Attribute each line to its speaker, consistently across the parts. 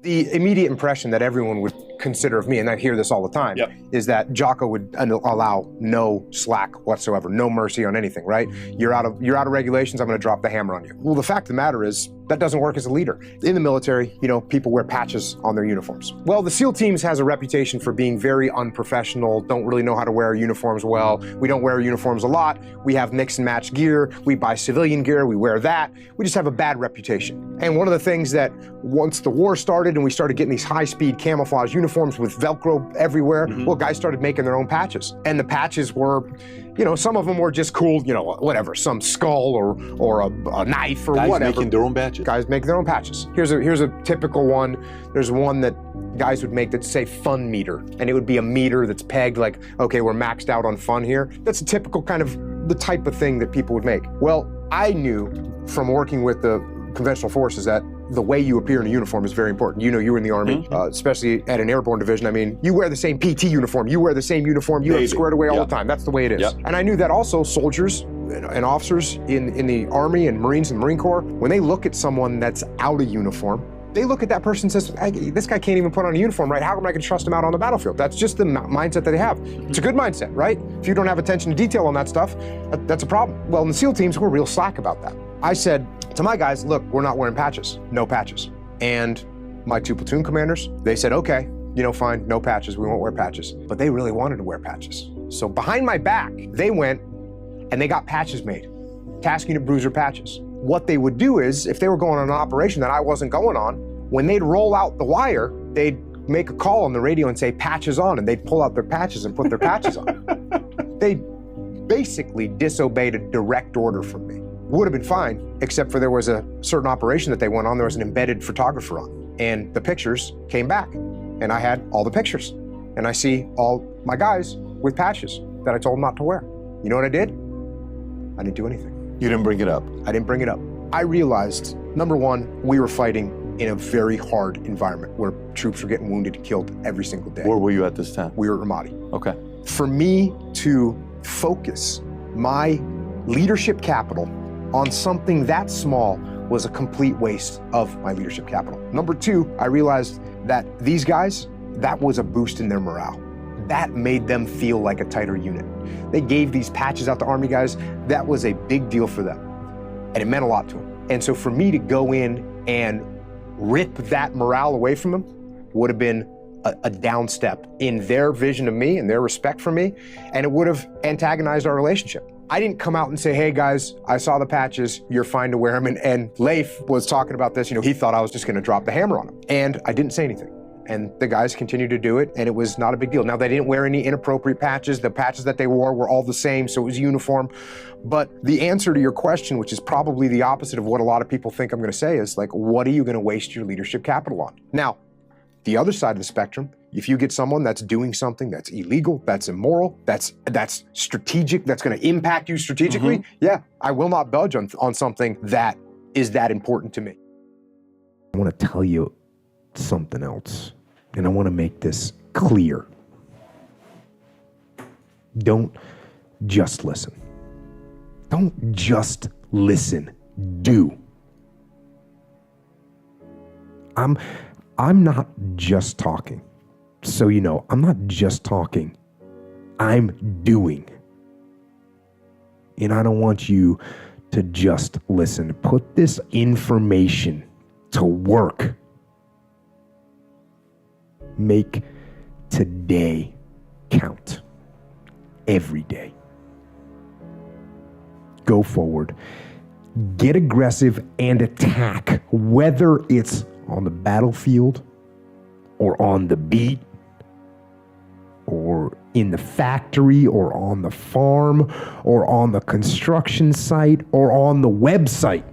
Speaker 1: The immediate impression that everyone would consider of me, and I hear this all the time, is that Jocko would allow no slack whatsoever, no mercy on anything, right? You're out of regulations, I'm gonna drop the hammer on you. Well, the fact of the matter is, that doesn't work as a leader. In the military, you know, people wear patches on their uniforms. Well, the SEAL teams has a reputation for being very unprofessional, don't really know how to wear our uniforms well. We don't wear our uniforms a lot. We have mix and match gear. We buy civilian gear, we wear that. We just have a bad reputation. And one of the things that once the war started and we started getting these high-speed camouflage uniforms with Velcro everywhere, well, guys started making their own patches. And the patches were, you know, some of them were just cool, you know, whatever, some skull or a knife or whatever.
Speaker 2: Guys making their own patches.
Speaker 1: Guys make their own patches. Here's a typical one. There's one that guys would make that say fun meter, and it would be a meter that's pegged like, okay, we're maxed out on fun here. That's a typical kind of the type of thing that people would make. Well, I knew from working with the conventional forces that the way you appear in a uniform is very important. You know, you were in the Army, especially at an airborne division. I mean, you wear the same PT uniform, you wear the same uniform, you have squared away all the time. That's the way it is. And I knew that also soldiers and officers in the Army and Marines and Marine Corps, when they look at someone that's out of uniform, they look at that person and says, hey, this guy can't even put on a uniform, right? How am I gonna trust him out on the battlefield? That's just the mindset that they have. It's a good mindset, right? If you don't have attention to detail on that stuff, that's a problem. Well, in the SEAL teams, we're real slack about that. I said to my guys, look, we're not wearing patches, no patches. And my 2 platoon commanders, they said, okay, you know, fine, no patches, we won't wear patches. But they really wanted to wear patches. So behind my back, they went and they got patches made, task unit bruiser patches. What they would do is, if they were going on an operation that I wasn't going on, when they'd roll out the wire, they'd make a call on the radio and say, patches on, and they'd pull out their patches and put their patches on. They basically disobeyed a direct order from me. Would have been fine, except for there was a certain operation that they went on, there was an embedded photographer on, and the pictures came back, and I had all the pictures. And I see all my guys with patches that I told them not to wear. You know what I did? I didn't do anything.
Speaker 2: You didn't bring it up?
Speaker 1: I didn't bring it up. I realized, number one, we were fighting in a very hard environment where troops were getting wounded and killed every single day.
Speaker 2: Where were you at this time?
Speaker 1: We were at Ramadi.
Speaker 2: Okay.
Speaker 1: For me to focus my leadership capital on something that small was a complete waste of my leadership capital. Number two, I realized that these guys, that was a boost in their morale. That made them feel like a tighter unit. They gave these patches out to Army guys. That was a big deal for them. And it meant a lot to them. And so for me to go in and rip that morale away from them would have been a down step in their vision of me and their respect for me, and it would have antagonized our relationship. I didn't come out and say, hey guys, I saw the patches, you're fine to wear them. And Leif was talking about this, you know, he thought I was just gonna drop the hammer on him. And I didn't say anything. And the guys continued to do it, and it was not a big deal. Now, they didn't wear any inappropriate patches. The patches that they wore were all the same, so it was uniform. But the answer to your question, which is probably the opposite of what a lot of people think I'm gonna say, is like, what are you gonna waste your leadership capital on? Now, the other side of the spectrum, if you get someone that's doing something that's illegal, that's immoral, that's strategic, that's gonna impact you strategically, yeah, I will not budge on something that is that important to me.
Speaker 3: I wanna tell you something else, and I wanna make this clear. Don't just listen. Don't just listen, do. I'm not just talking. So you know, I'm not just talking, I'm doing. And I don't want you to just listen. Put this information to work. Make today count. Every day. Go forward. Get aggressive and attack, whether it's on the battlefield or on the beat or in the factory or on the farm or on the construction site or on the website,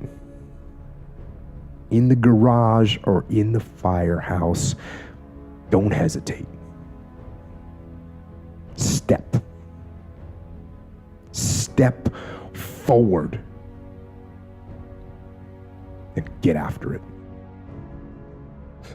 Speaker 3: in the garage or in the firehouse. Don't hesitate. Step forward and get after it.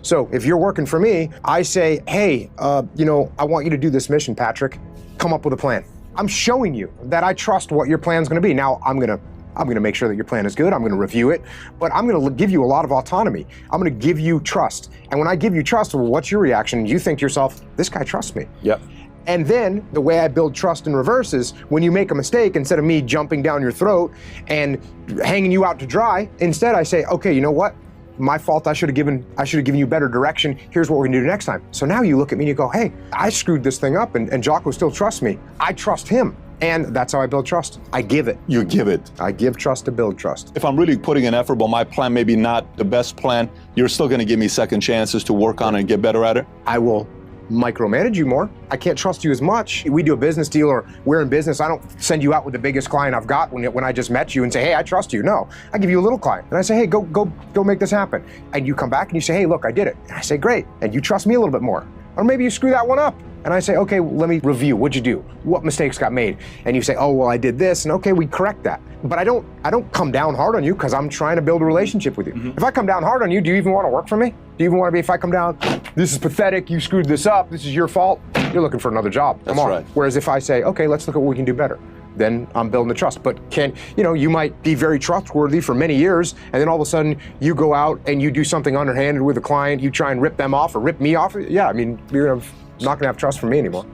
Speaker 1: So if you're working for me, I say, hey, you know, I want you to do this mission, Patrick. Come up with a plan. I'm showing you that I trust what your plan's gonna be. Now, I'm gonna I'm going to make sure that your plan is good. I'm going to review it, but I'm going to give you a lot of autonomy. I'm going to give you trust. And when I give you trust, well, what's your reaction? You think to yourself, this guy trusts me.
Speaker 2: Yep.
Speaker 1: And then the way I build trust in reverse is when you make a mistake, instead of me jumping down your throat and hanging you out to dry, instead I say, okay, you know what? My fault, I should have given you better direction. Here's what we're gonna do next time. So now you look at me and you go, hey, I screwed this thing up and Jocko still trusts me. I trust him. And that's how I build trust. I give it.
Speaker 2: You give it.
Speaker 1: I give trust to build trust.
Speaker 2: If I'm really putting an effort, but my plan maybe not the best plan, you're still gonna give me second chances to work on it and get better at it?
Speaker 1: I will micromanage you more. I can't trust you as much. We do a business deal or we're in business. I don't send you out with the biggest client I've got when I just met you and say, hey, I trust you. No, I give you a little client and I say, hey, go make this happen. And you come back and you say, hey, look, I did it. And I say, great. And you trust me a little bit more. Or maybe you screw that one up. And I say, okay, let me review. What'd you do? What mistakes got made? And you say, oh, well, I did this. And okay, we correct that. But I don't come down hard on you because I'm trying to build a relationship with you. Mm-hmm. If I come down hard on you, do you even want to work for me? Do you even want to be, if I come down, this is pathetic, you screwed this up, this is your fault, you're looking for another job. Come on.
Speaker 2: Right.
Speaker 1: Whereas if I say, okay, let's look at what we can do better, then I'm building the trust. But you might be very trustworthy for many years, and then all of a sudden you go out and you do something underhanded with a client, you try and rip them off or rip me off. Yeah, I mean, you're not gonna have trust from me anymore.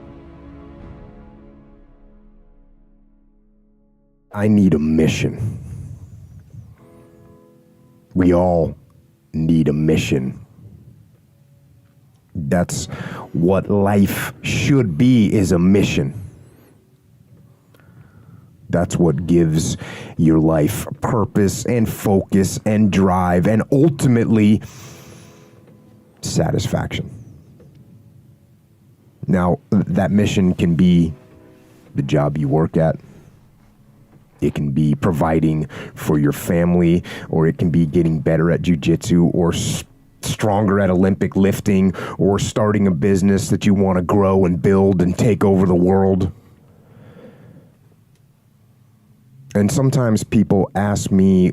Speaker 3: I need a mission. We all need a mission. That's what life should be, is a mission. That's what gives your life purpose and focus and drive and ultimately satisfaction. Now, that mission can be the job you work at. It can be providing for your family, or it can be getting better at jiu-jitsu, or stronger at Olympic lifting, or starting a business that you want to grow and build and take over the world. And sometimes people ask me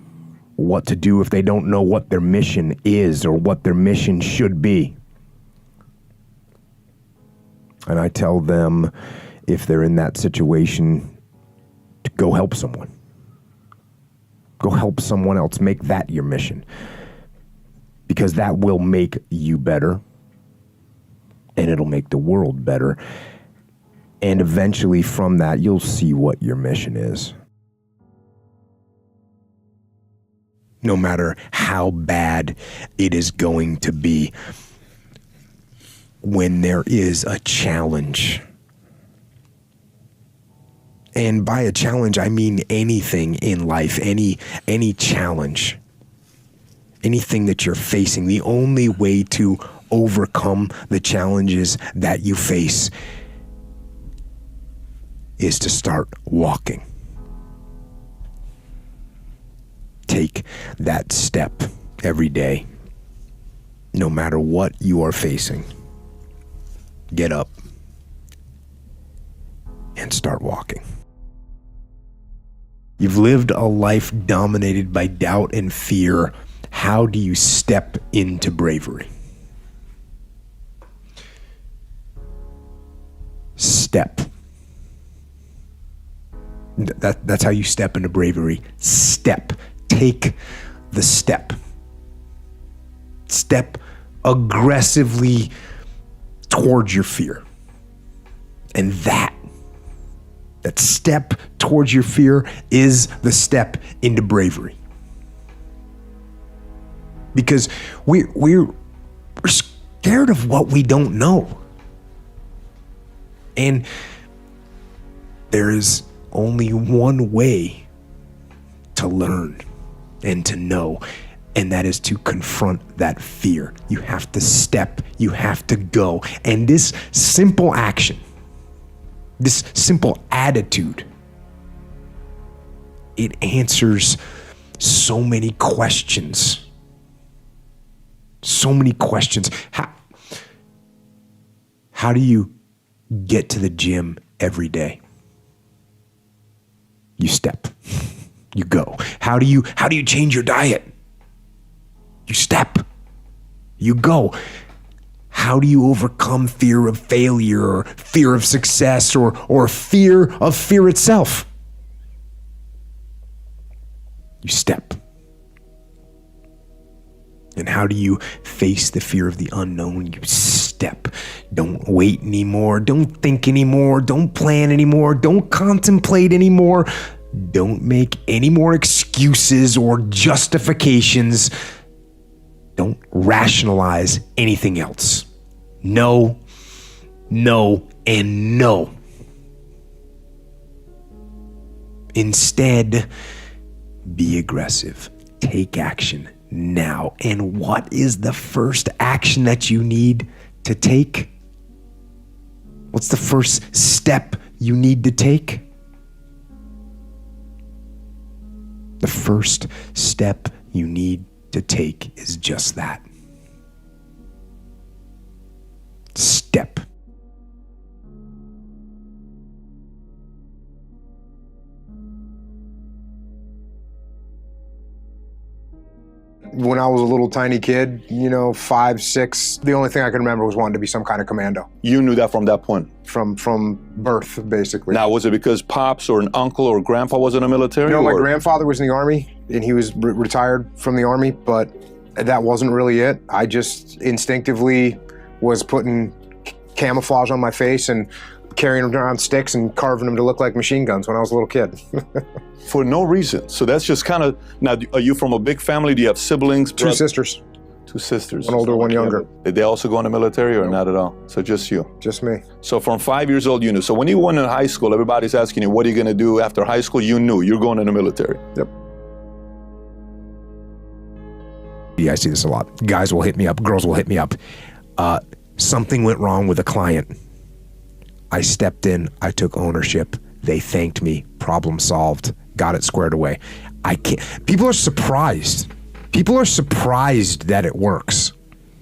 Speaker 3: what to do if they don't know what their mission is or what their mission should be. And I tell them, if they're in that situation, to go help someone. Go help someone else. Make that your mission. Because that will make you better. And it'll make the world better. And eventually from that, you'll see what your mission is. No matter how bad it is going to be, when there is a challenge, and by a challenge, I mean anything in life, any challenge, anything that you're facing, the only way to overcome the challenges that you face is to start walking. Take that step every day, no matter what you are facing. Get up and start walking. You've lived a life dominated by doubt and fear. How do you step into bravery? Step. That's how you step into bravery. Step. Take the step. Step aggressively towards your fear. And that step towards your fear is the step into bravery. Because we're scared of what we don't know. And there is only one way to learn and to know, and that is to confront that fear. You have to step, you have to go. And this simple action, this simple attitude, it answers so many questions. So many questions. How do you get to the gym every day? You step. You go. How do you change your diet? You step. You go. How do you overcome fear of failure, or fear of success, or fear of fear itself? You step. And how do you face the fear of the unknown? You step. Don't wait anymore. Don't think anymore. Don't plan anymore. Don't contemplate anymore. Don't make any more excuses or justifications. Don't rationalize anything else. No, no, and no. Instead, be aggressive. Take action now. And what is the first action that you need to take? What's the first step you need to take? The first step you need to take is just that. Step.
Speaker 1: When I was a little tiny kid, 5, 6, the only thing I could remember was wanting to be some kind of commando.
Speaker 2: You knew that from that point?
Speaker 1: From birth, basically.
Speaker 2: Now, was it because pops or an uncle or grandpa was in the military?
Speaker 1: No, my grandfather was in the Army, and he was retired from the Army, but that wasn't really it. I just instinctively was putting camouflage on my face and carrying around sticks and carving them to look like machine guns when I was a little kid.
Speaker 2: For no reason. So that's just kind of, now, are you from a big family? Do you have siblings?
Speaker 1: Two sisters.
Speaker 2: 2 sisters.
Speaker 1: One older, one younger.
Speaker 2: Did they also go in the military or not at all? So just you?
Speaker 1: Just me.
Speaker 2: So from 5 years old, you knew. So when you went in high school, everybody's asking you, what are you going to do after high school? You knew you're going in the military.
Speaker 1: Yep.
Speaker 3: Yeah, I see this a lot. Guys will hit me up. Girls will hit me up. Something went wrong with a client. I stepped in. I took ownership. They thanked me. Problem solved. Got it squared away. I can't. People are surprised. People are surprised that it works.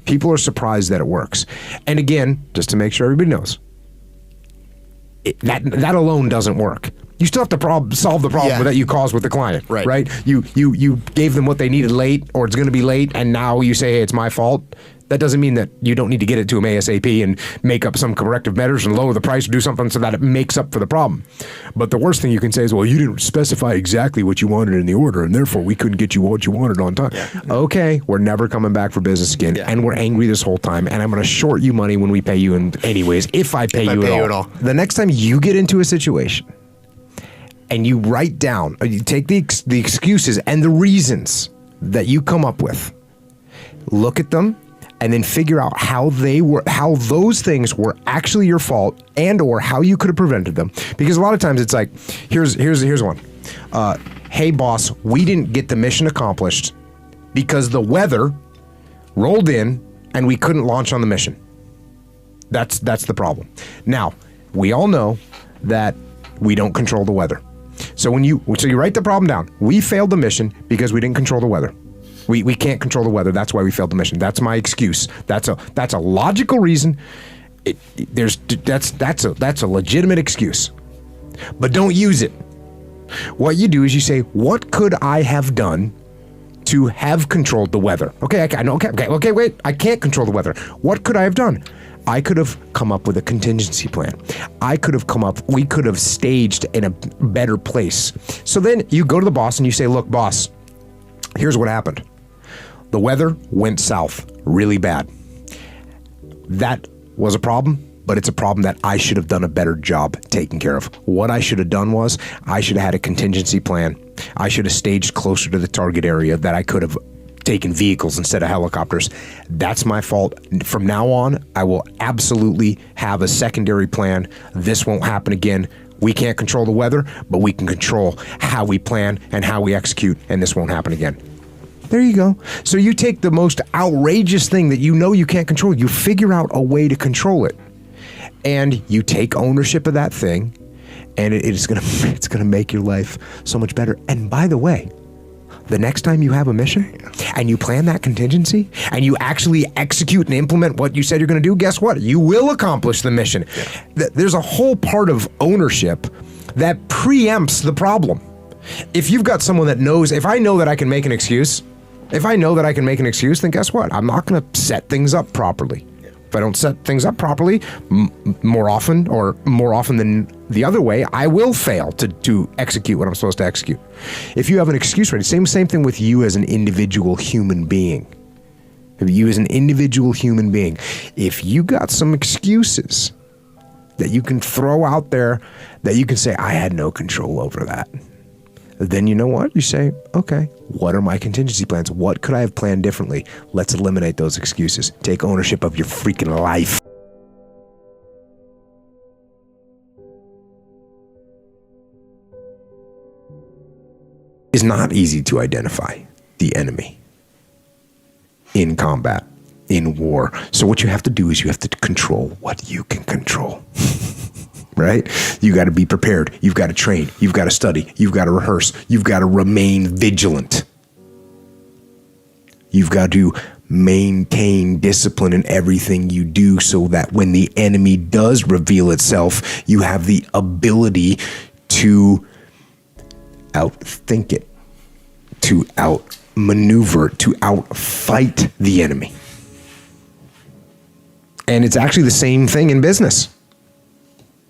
Speaker 3: People are surprised that it works. And again, just to make sure everybody knows, that alone doesn't work. You still have to solve the problem that you caused with the client, right? You gave them what they needed late, or it's going to be late, and now you say, hey, it's my fault. That doesn't mean that you don't need to get it to them ASAP and make up some corrective measures and lower the price or do something so that it makes up for the problem. But the worst thing you can say is, well, you didn't specify exactly what you wanted in the order, and therefore we couldn't get you what you wanted on time. Yeah. Okay, we're never coming back for business again, and we're angry this whole time, and I'm going to short you money when we pay you anyways, if I pay you at all. The next time you get into a situation and you write down, or you take the excuses and the reasons that you come up with, look at them, and then figure out how those things were actually your fault, and or how you could have prevented them. Because a lot of times it's like, here's one. Hey boss, we didn't get the mission accomplished because the weather rolled in and we couldn't launch on the mission. That's the problem. Now, we all know that we don't control the weather. So you write the problem down. We failed the mission because we didn't control the weather. We can't control the weather. That's why we failed the mission. That's my excuse. That's a logical reason. That's a legitimate excuse. But don't use it. What you do is you say, what could I have done to have controlled the weather? Okay, wait. I can't control the weather. What could I have done? I could have come up with a contingency plan. We could have staged in a better place. So then you go to the boss and you say, look, boss, here's what happened. The weather went south really bad. That was a problem, but it's a problem that I should have done a better job taking care of. What I should have done was I should have had a contingency plan. I should have staged closer to the target area, that I could have taken vehicles instead of helicopters. That's my fault. From now on, I will absolutely have a secondary plan. This won't happen again. We can't control the weather, but we can control how we plan and how we execute, and this won't happen again. There you go. So you take the most outrageous thing that you know you can't control, you figure out a way to control it, and you take ownership of that thing, and it's gonna make your life so much better. And by the way, the next time you have a mission and you plan that contingency and you actually execute and implement what you said you're going to do, guess what? You will accomplish the mission. There's a whole part of ownership that preempts the problem. If you've got someone that knows, if I know that I can make an excuse, then guess what? I'm not going to set things up properly. If I don't set things up properly, more often than the other way, I will fail to execute what I'm supposed to execute. If you have an excuse ready, same thing with you as an individual human being. If you got some excuses that you can throw out there, that you can say, I had no control over that, then you know what? You say, okay, what are my contingency plans? What could I have planned differently? Let's eliminate those excuses. Take ownership of your freaking life. It's not easy to identify the enemy in combat, in war. So what you have to do is you have to control what you can control. Right? You got to be prepared. You've got to train. You've got to study. You've got to rehearse. You've got to remain vigilant. You've got to maintain discipline in everything you do so that when the enemy does reveal itself, you have the ability to outthink it, to outmaneuver, to outfight the enemy. And it's actually the same thing in business.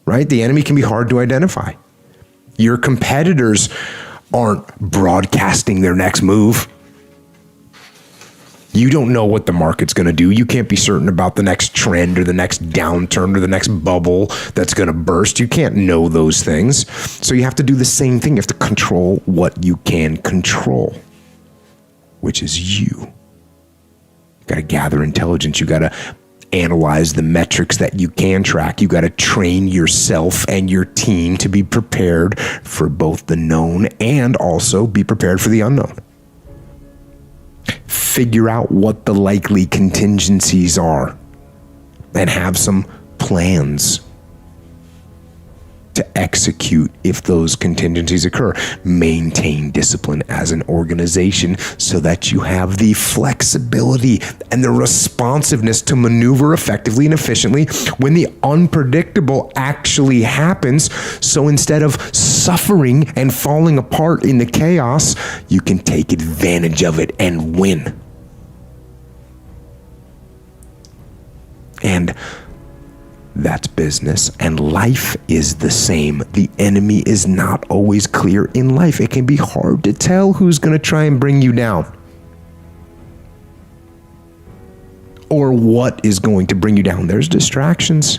Speaker 3: Right? The enemy can be hard to identify. Your competitors aren't broadcasting their next move. You don't know what the market's going to do. You can't be certain about the next trend or the next downturn or the next bubble that's going to burst. You can't know those things. So you have to do the same thing. You have to control what you can control, which is you. You got to gather intelligence. You got to analyze the metrics that you can track. You got to train yourself and your team to be prepared for both the known and also be prepared for the unknown. Figure out what the likely contingencies are and have some plans to execute if those contingencies occur. Maintain discipline as an organization so that you have the flexibility and the responsiveness to maneuver effectively and efficiently when the unpredictable actually happens. So instead of suffering and falling apart in the chaos, you can take advantage of it and win. And that's business, and life is the same. The enemy is not always clear in life. It can be hard to tell who's going to try and bring you down, or what is going to bring you down. There's distractions.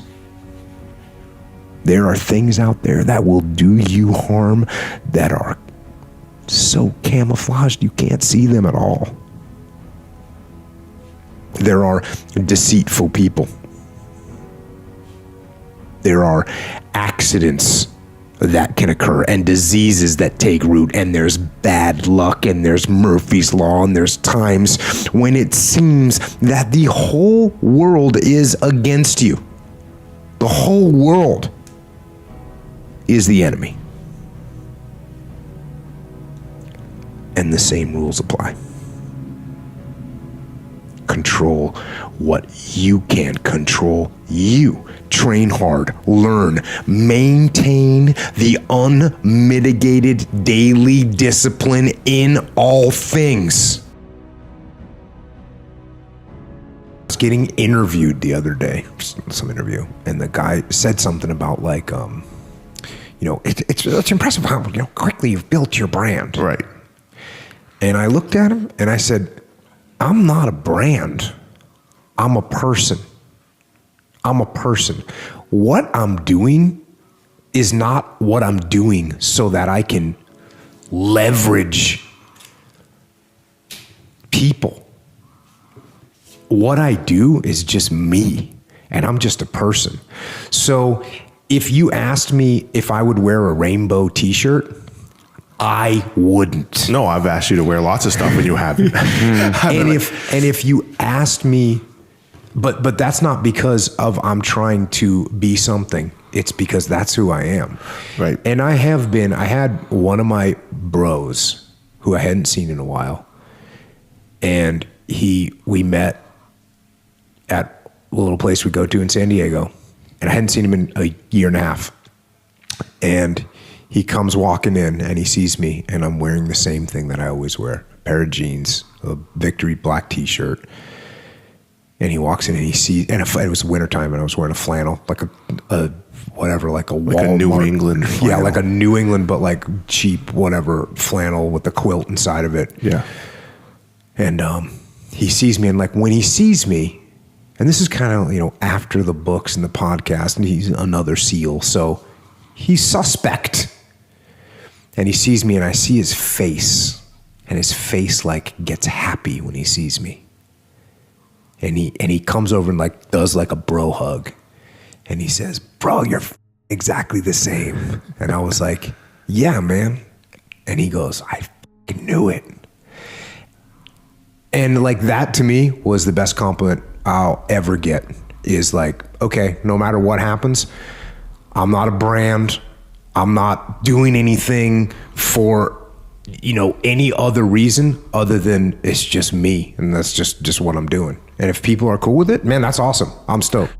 Speaker 3: There are things out there that will do you harm that are so camouflaged you can't see them at all. There are deceitful people. There are accidents that can occur and diseases that take root, and there's bad luck, and there's Murphy's Law, and there's times when it seems that the whole world is against you. The whole world is the enemy. And the same rules apply. Control what you can control. You train hard, learn, maintain the unmitigated daily discipline in all things. I was getting interviewed the other day, some interview, and the guy said something about like, it's impressive how quickly you've built your brand.
Speaker 4: Right.
Speaker 3: And I looked at him and I said, I'm not a brand. I'm a person. I'm a person. What I'm doing is not what I'm doing so that I can leverage people. What I do is just me, and I'm just a person. So if you asked me if I would wear a rainbow t-shirt, I wouldn't.
Speaker 4: No, I've asked you to wear lots of stuff and you haven't.
Speaker 3: And if you asked me, but that's not because of I'm trying to be something. It's because that's who I am.
Speaker 4: Right.
Speaker 3: And I had one of my bros who I hadn't seen in a while, and we met at a little place we go to in San Diego, and I hadn't seen him in a year and a half. And he comes walking in and he sees me, and I'm wearing the same thing that I always wear, a pair of jeans, a Victory black t-shirt. And he walks in and he sees, and it was wintertime and I was wearing a flannel, like a whatever, like a
Speaker 4: New England flannel.
Speaker 3: Yeah, like a New England, but like cheap, whatever flannel with the quilt inside of it.
Speaker 4: Yeah.
Speaker 3: And he sees me, and like when he sees me, and this is kind of, after the books and the podcast, and he's another SEAL, so he's suspect. And he sees me and I see his face, and his face like gets happy when he sees me. And he comes over and like does like a bro hug. And he says, "Bro, you're exactly the same." And I was like, "Yeah, man." And he goes, "I knew it." And like that to me was the best compliment I'll ever get, is like, okay, no matter what happens, I'm not a brand. I'm not doing anything for, any other reason other than it's just me. And that's just what I'm doing. And if people are cool with it, man, that's awesome. I'm stoked.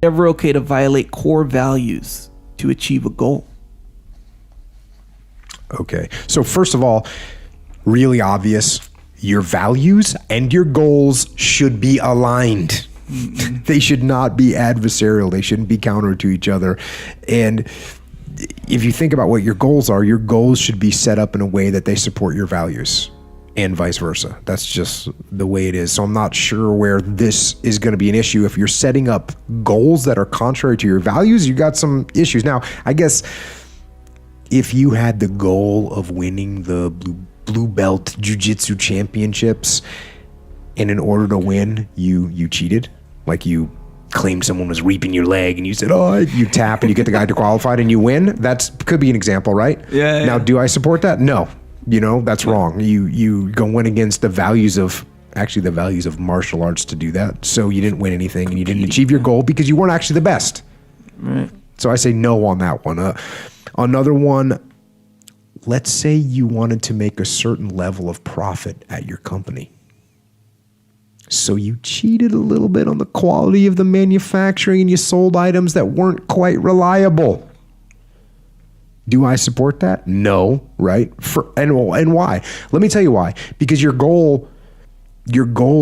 Speaker 5: Ever okay to violate core values to achieve a goal?
Speaker 3: Okay. So first of all, really obvious, your values and your goals should be aligned. They should not be adversarial. They shouldn't be counter to each other. And if you think about what your goals are, your goals should be set up in a way that they support your values, and vice versa. That's just the way it is. So I'm not sure where this is going to be an issue. If you're setting up goals that are contrary to your values, you got some issues. Now, I guess if you had the goal of winning the blue belt jiu-jitsu championships, and in order to win, you cheated, like you claimed someone was reaping your leg and you said, you tap and you get the guy to qualified and you win. That could be an example, right?
Speaker 5: Yeah.
Speaker 3: Now, do I support that? No. That's wrong. You go win against the values of martial arts to do that. So you didn't win anything and you didn't achieve your goal because you weren't actually the best.
Speaker 5: Right.
Speaker 3: So I say no on that one. Another one, let's say you wanted to make a certain level of profit at your company. So you cheated a little bit on the quality of the manufacturing and you sold items that weren't quite reliable. Do I support that? No, right? And why? Let me tell you why. Because your goal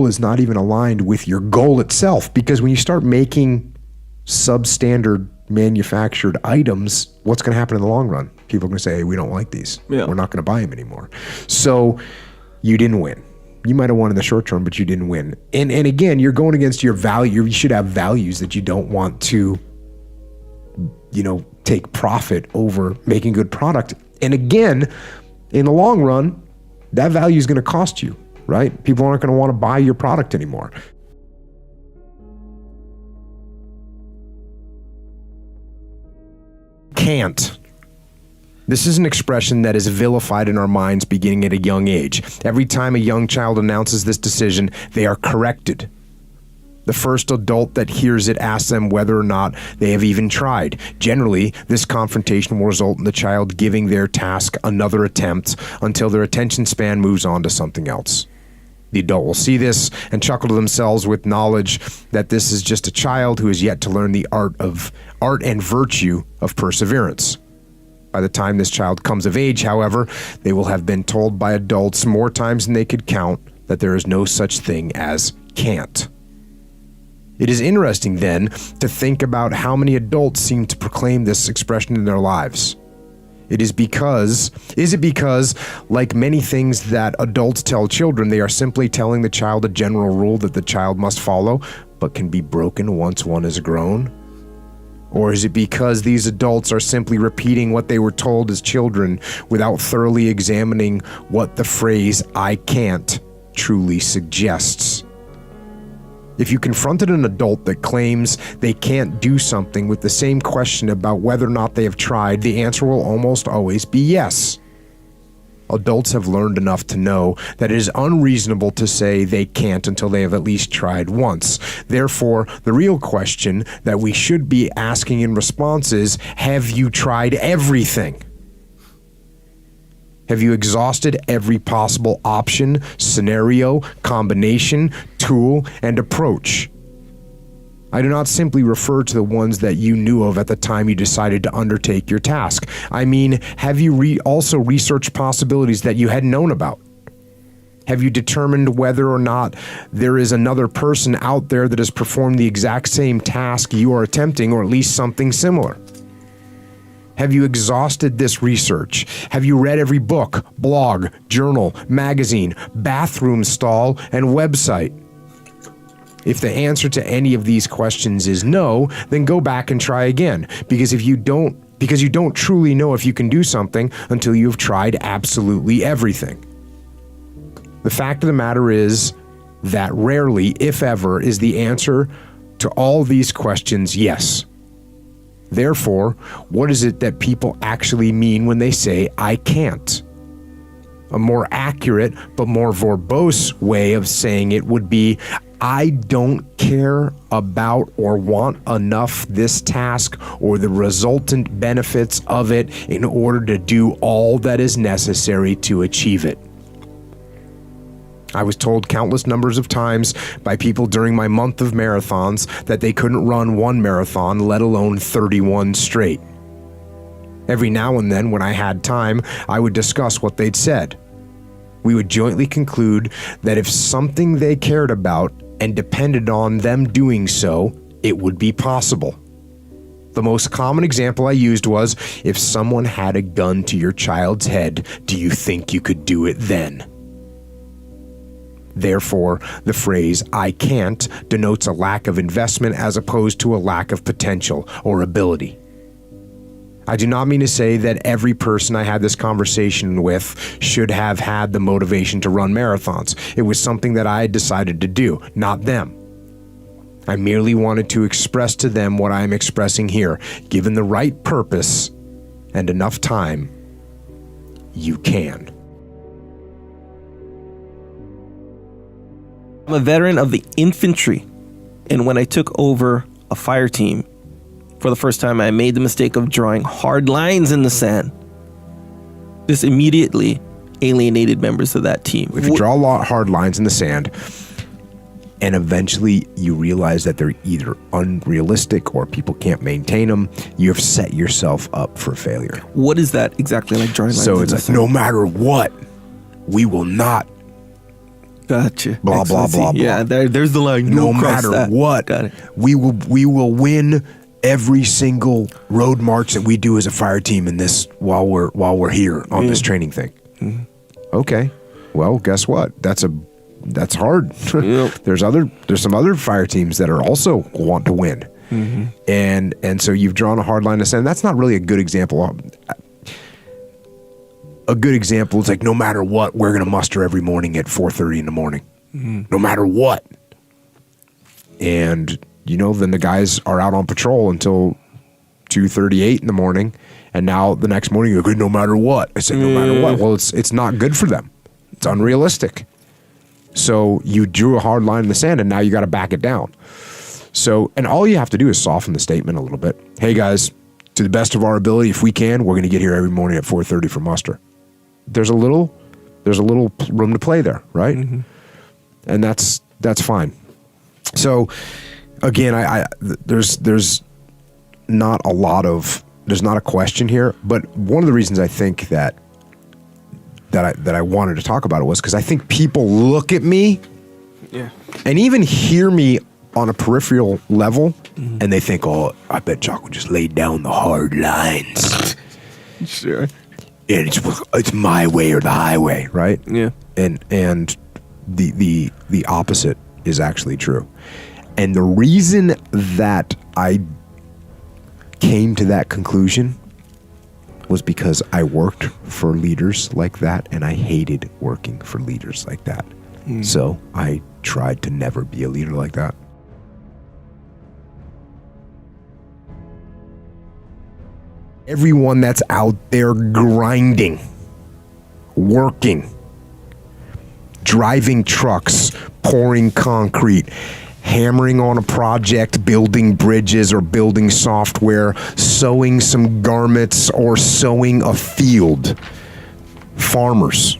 Speaker 3: is not even aligned with your goal itself. Because when you start making substandard manufactured items, what's going to happen in the long run? People are going to say, hey, we don't like these.
Speaker 5: Yeah.
Speaker 3: We're not going to buy them anymore. So you didn't win. You might have won in the short term, but you didn't win. And again, you're going against your value. You should have values that you don't want to, take profit over making good product. And again, in the long run, that value is going to cost you, right? People aren't going to want to buy your product anymore. Can't. This is an expression that is vilified in our minds beginning at a young age. Every time a young child announces this decision, they are corrected. The first adult that hears it asks them whether or not they have even tried. Generally, this confrontation will result in the child giving their task another attempt until their attention span moves on to something else. The adult will see this and chuckle to themselves with knowledge that this is just a child who is yet to learn the art and virtue of perseverance. By the time this child comes of age, however, they will have been told by adults more times than they could count that there is no such thing as can't. It is interesting then to think about how many adults seem to proclaim this expression in their lives. Is it because, like many things that adults tell children, they are simply telling the child a general rule that the child must follow, but can be broken once one is grown? Or is it because these adults are simply repeating what they were told as children without thoroughly examining what the phrase "I can't" truly suggests? If you confronted an adult that claims they can't do something with the same question about whether or not they have tried, the answer will almost always be yes. Adults have learned enough to know that it is unreasonable to say they can't until they have at least tried once. Therefore, the real question that we should be asking in response is, have you tried everything? Have you exhausted every possible option, scenario, combination, tool, and approach? I do not simply refer to the ones that you knew of at the time you decided to undertake your task. I mean, have you also researched possibilities that you hadn't known about? Have you determined whether or not there is another person out there that has performed the exact same task you are attempting, or at least something similar? Have you exhausted this research? Have you read every book, blog, journal, magazine, bathroom stall, and website? If the answer to any of these questions is no, then go back and try again, because you don't truly know if you can do something until you've tried absolutely everything. The fact of the matter is that rarely, if ever, is the answer to all these questions yes. Therefore, what is it that people actually mean when they say, I can't? A more accurate but more verbose way of saying it would be, I don't care about or want enough this task or the resultant benefits of it in order to do all that is necessary to achieve it. I was told countless numbers of times by people during my month of marathons that they couldn't run one marathon, let alone 31 straight. Every now and then, when I had time, I would discuss what they'd said. We would jointly conclude that if something they cared about and depended on them doing so, it would be possible. The most common example I used was, if someone had a gun to your child's head, do you think you could do it then? Therefore, the phrase, I can't, denotes a lack of investment as opposed to a lack of potential or ability. I do not mean to say that every person I had this conversation with should have had the motivation to run marathons. It was something that I had decided to do, not them. I merely wanted to express to them what I am expressing here. Given the right purpose and enough time, you can.
Speaker 5: I'm a veteran of the infantry, and when I took over a fire team, for the first time I made the mistake of drawing hard lines in the sand. This immediately alienated members of that team.
Speaker 3: If you draw hard lines in the sand, and eventually you realize that they're either unrealistic or people can't maintain them, you have set yourself up for failure.
Speaker 5: What is that exactly like drawing lines?
Speaker 3: So it's like, no matter what, we will not.
Speaker 5: Gotcha.
Speaker 3: Blah, blah, blah, blah.
Speaker 5: Yeah, there's the line.
Speaker 3: No matter what,
Speaker 5: Got it.
Speaker 3: we will win every single road march that we do as a fire team in this while we're here on this training thing. Mm-hmm. Okay. Well, guess what? That's hard. Yep. There's some other fire teams that are also want to win. Mm-hmm. And so you've drawn a hard line to sand. That's not really a good example. A good example is like, no matter what, we're going to muster every morning at 4:30 in the morning. Mm-hmm. No matter what. And, then the guys are out on patrol until 2:38 in the morning. And now the next morning, you're good no matter what. I said, no matter what. Well, it's not good for them. It's unrealistic. So you drew a hard line in the sand, and now you got to back it down. So, and all you have to do is soften the statement a little bit. Hey guys, to the best of our ability, if we can, we're going to get here every morning at 4:30 for muster. There's a little room to play there, right? Mm-hmm. And that's fine. So again, there's not a question here, but one of the reasons I think that I wanted to talk about it was because I think people look at me and even hear me on a peripheral level, and they think, oh, I bet Jocko just laid down the hard lines.
Speaker 5: Sure.
Speaker 3: And it's my way or the highway, right?
Speaker 5: Yeah.
Speaker 3: And the opposite is actually true. And the reason that I came to that conclusion was because I worked for leaders like that, and I hated working for leaders like that. So I tried to never be a leader like that. Everyone that's out there grinding, working, driving trucks, pouring concrete, hammering on a project, building bridges or building software, sewing some garments or sowing a field. Farmers,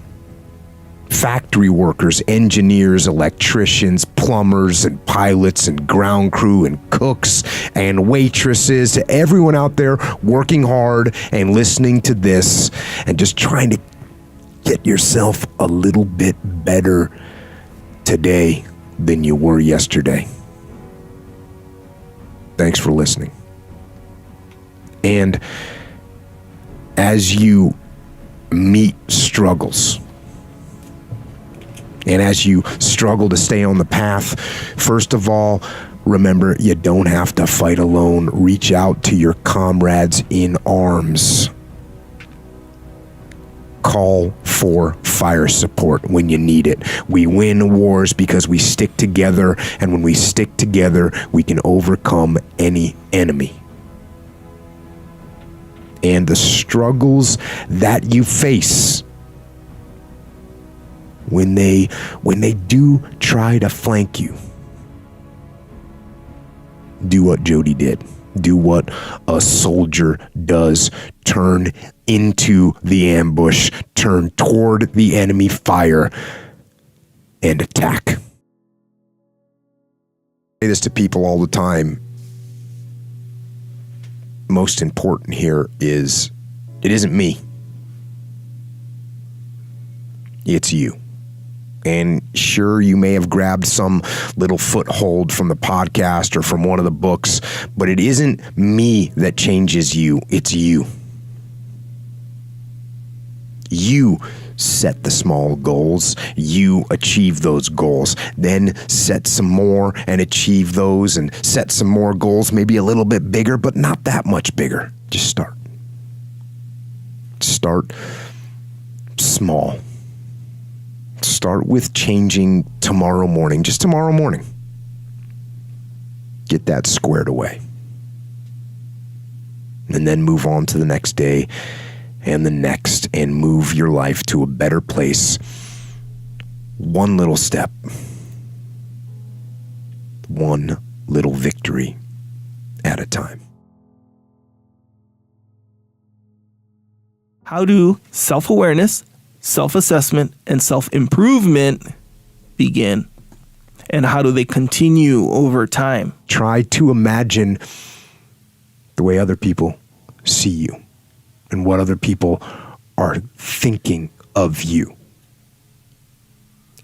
Speaker 3: factory workers, engineers, electricians, plumbers, and pilots, and ground crew, and cooks, and waitresses, to everyone out there working hard and listening to this and just trying to get yourself a little bit better today than you were yesterday. Thanks for listening. And as you meet struggles, and as you struggle to stay on the path, first of all, remember, you don't have to fight alone. Reach out to your comrades in arms. Call for fire support when you need it. We win wars because we stick together, and when we stick together, we can overcome any enemy. And the struggles that you face when they do try to flank you, do what Jody did. Do what a soldier does. Turn into the ambush. Turn toward the enemy fire and attack. I say this to people all the time. Most important here is, it isn't me. It's you. And sure, you may have grabbed some little foothold from the podcast or from one of the books, but it isn't me that changes you. It's you. You set the small goals. You achieve those goals. Then set some more and achieve those, and set some more goals, maybe a little bit bigger, but not that much bigger. Just start. Start small. Start with changing tomorrow morning, just tomorrow morning. Get that squared away. And then move on to the next day and the next, and move your life to a better place. One little step. One little victory at a time.
Speaker 5: How do self-awareness, self-assessment, and self-improvement begin? And how do they continue over time?
Speaker 3: Try to imagine the way other people see you and what other people are thinking of you.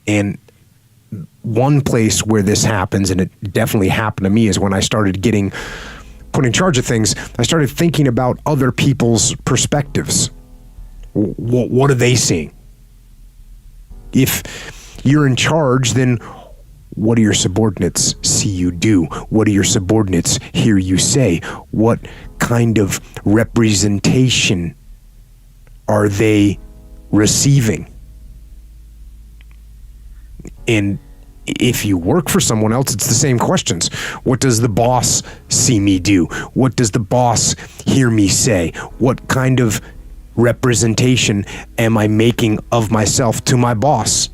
Speaker 3: And one place where this happens, and it definitely happened to me, is when I started getting put in charge of things. I started thinking about other people's perspectives. What are they seeing? If you're in charge, then what do your subordinates see you do? What do your subordinates hear you say? What kind of representation are they receiving? And if you work for someone else, it's the same questions. What does the boss see me do? What does the boss hear me say? What kind of representation am I making of myself to my boss?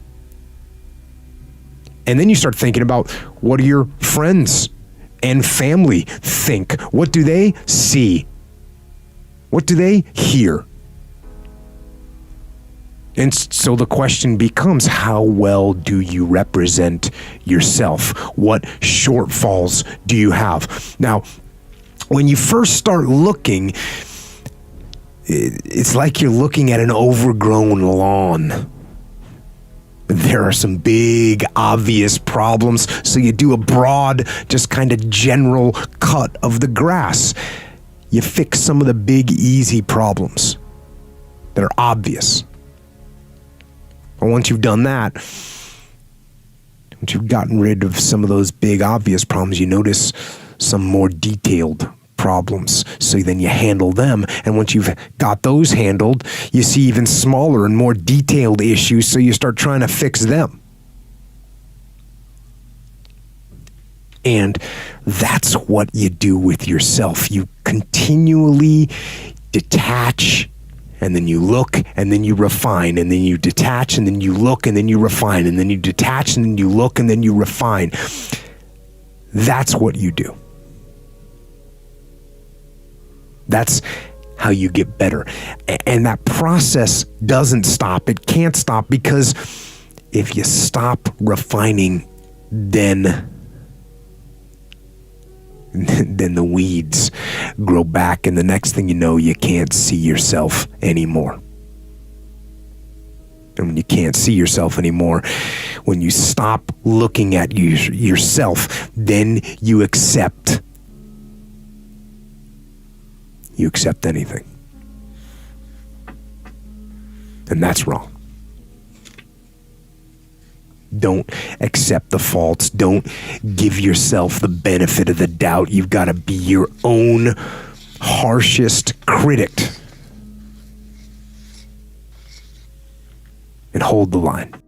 Speaker 3: And then you start thinking about, what do your friends and family think? What do they see? What do they hear? And so the question becomes, how well do you represent yourself? What shortfalls do you have? Now, when you first start looking, it's like you're looking at an overgrown lawn. There are some big, obvious problems, so you do a broad, just kind of general cut of the grass. You fix some of the big, easy problems that are obvious. And once you've done that, once you've gotten rid of some of those big, obvious problems, you notice some more detailed problems. So then you handle them. And once you've got those handled, you see even smaller and more detailed issues. So you start trying to fix them. And that's what you do with yourself. You continually detach, and then you look, and then you refine, and then you detach, and then you look, and then you refine, and then you detach, and then you look, and then you refine. That's what you do. That's how you get better. And that process doesn't stop. It can't stop, because if you stop refining, then the weeds grow back, and the next thing you know, you can't see yourself anymore. And when you can't see yourself anymore, when you stop looking at yourself, then you accept. You accept anything. And that's wrong. Don't accept the faults. Don't give yourself the benefit of the doubt. You've got to be your own harshest critic. And hold the line.